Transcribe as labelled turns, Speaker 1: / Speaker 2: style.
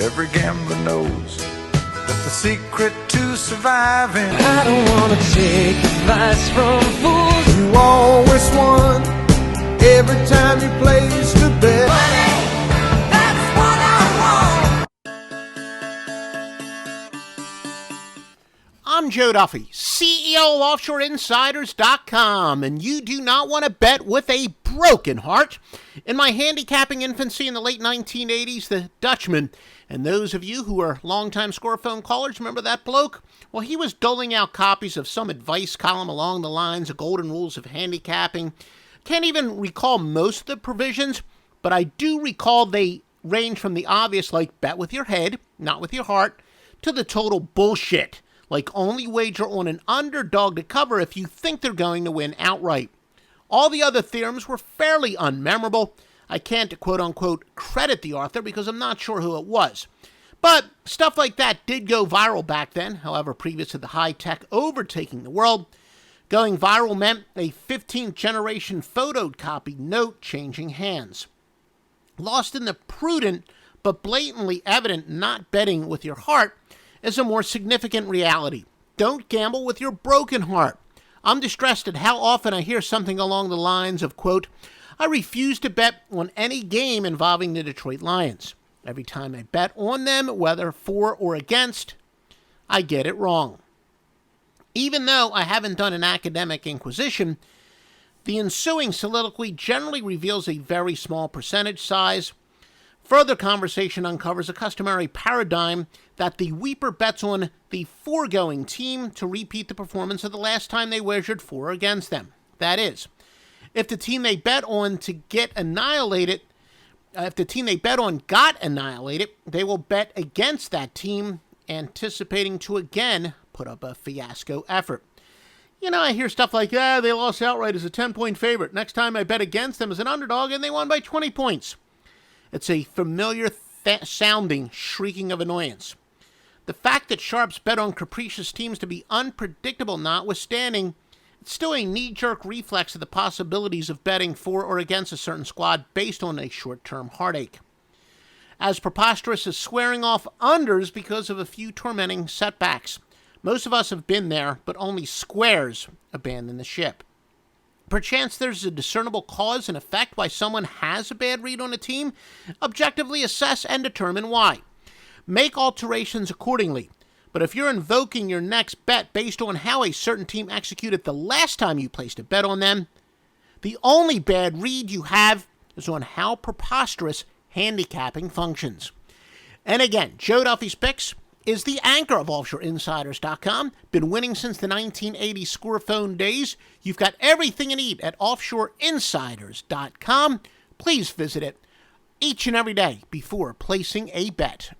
Speaker 1: Every gambler knows that the secret to surviving.
Speaker 2: I don't wanna take advice from fools.
Speaker 3: You always won every time you placed a bet.
Speaker 2: Money, that's what I want.
Speaker 4: I'm Joe Duffy, CEO of OffshoreInsiders.com, and you do not want to bet with a broken heart. In my handicapping infancy in the late 1980s, the Dutchman, and those of you who are longtime score phone callers, remember that bloke? Well, he was doling out copies of some advice column along the lines of golden rules of handicapping. Can't even recall most of the provisions, but I do recall they range from the obvious, like bet with your head, not with your heart, to the total bullshit, like only wager on an underdog to cover if you think they're going to win outright. All the other theorems were fairly unmemorable. I can't quote-unquote credit the author because I'm not sure who it was. But stuff like that did go viral back then, however, previous to the high-tech overtaking the world. Going viral meant a 15th generation photocopied note changing hands. Lost in the prudent but blatantly evident not betting with your heart is a more significant reality. Don't gamble with your broken heart. I'm distressed at how often I hear something along the lines of, quote, I refuse to bet on any game involving the Detroit Lions. Every time I bet on them, whether for or against, I get it wrong. Even though I haven't done an academic inquisition, the ensuing soliloquy generally reveals a very small percentage size. Further conversation uncovers a customary paradigm that the weeper bets on the foregoing team to repeat the performance of the last time they wagered for or against them. That is, if the team they bet on got annihilated, they will bet against that team, anticipating to again put up a fiasco effort. You know, I hear stuff like, they lost outright as a 10-point favorite. Next time I bet against them as an underdog and they won by 20 points. It's a familiar sounding shrieking of annoyance. The fact that sharps bet on capricious teams to be unpredictable notwithstanding, it's still a knee-jerk reflex of the possibilities of betting for or against a certain squad based on a short-term heartache. As preposterous as swearing off unders because of a few tormenting setbacks. Most of us have been there, but only squares abandon the ship. Perchance there's a discernible cause and effect why someone has a bad read on a team. Objectively assess and determine why. Make alterations accordingly. But if you're invoking your next bet based on how a certain team executed the last time you placed a bet on them, the only bad read you have is on how preposterous handicapping functions. And again, Joe Duffy's Picks is the anchor of OffshoreInsiders.com. Been winning since the 1980 score phone days. You've got everything you need at OffshoreInsiders.com. Please visit it each and every day before placing a bet.